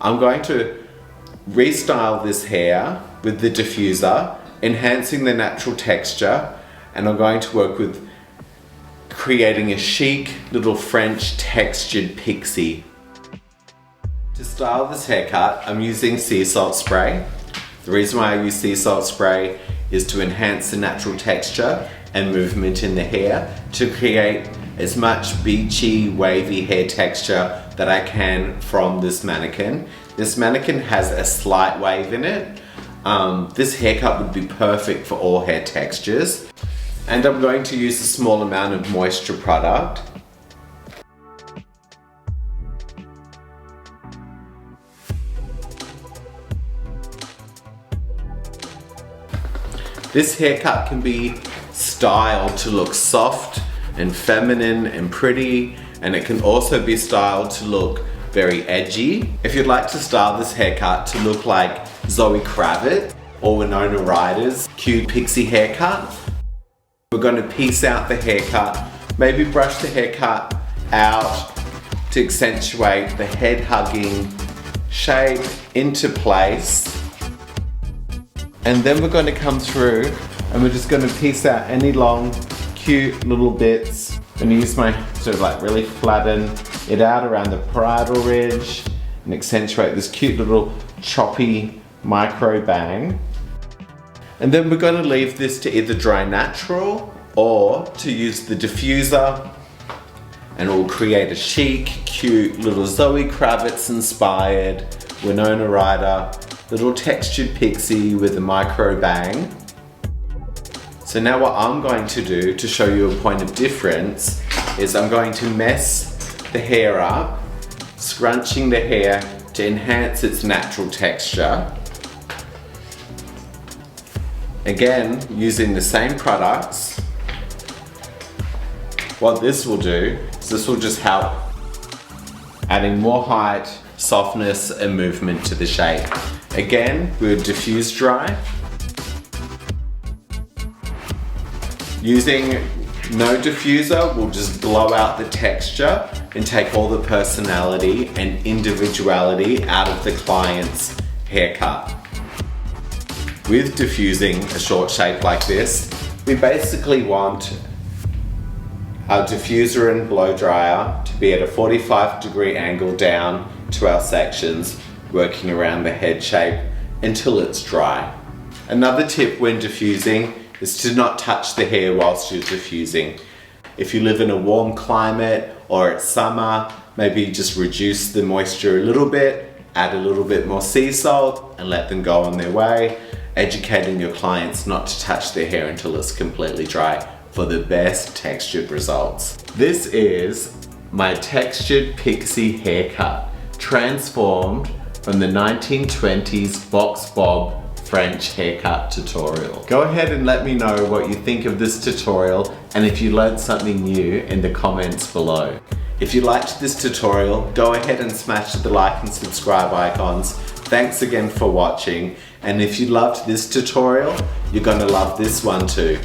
I'm going to restyle this hair with the diffuser, enhancing the natural texture, and I'm going to work with creating a chic little French textured pixie. To style this haircut, I'm using sea salt spray. The reason why I use sea salt spray is to enhance the natural texture and movement in the hair to create as much beachy, wavy hair texture that I can from this mannequin. This mannequin has a slight wave in it. This haircut would be perfect for all hair textures. And I'm going to use a small amount of moisture product. This haircut can be styled to look soft and feminine and pretty, and it can also be styled to look very edgy. If you'd like to style this haircut to look like Zoe Kravitz or Winona Ryder's cute pixie haircut, we're going to piece out the haircut, maybe brush the haircut out to accentuate the head-hugging shape into place. And then we're going to come through and we're just going to piece out any long, cute little bits. I'm going to use my sort of like really flatten it out around the parietal ridge and accentuate this cute little choppy micro bang. And then we're going to leave this to either dry natural or to use the diffuser, and it will create a chic, cute little Zoe Kravitz inspired Winona Ryder little textured pixie with a micro bang. So now what I'm going to do to show you a point of difference is I'm going to mess the hair up, scrunching the hair to enhance its natural texture. Again, using the same products. What this will do is this will just help adding more height, softness and movement to the shape. Again, we'll diffuse dry. Using no diffuser, we'll just blow out the texture and take all the personality and individuality out of the client's haircut. With diffusing a short shape like this, we basically want our diffuser and blow dryer to be at a 45-degree angle down to our sections, working around the head shape until it's dry. Another tip when diffusing is to not touch the hair whilst you're diffusing. If you live in a warm climate or it's summer, maybe just reduce the moisture a little bit, add a little bit more sea salt and let them go on their way, educating your clients not to touch their hair until it's completely dry for the best textured results. This is my textured pixie haircut, transformed from the 1920s box bob French haircut tutorial. Go ahead and let me know what you think of this tutorial and if you learned something new in the comments below. If you liked this tutorial, go ahead and smash the like and subscribe icons. Thanks again for watching, and if you loved this tutorial, you're gonna love this one too.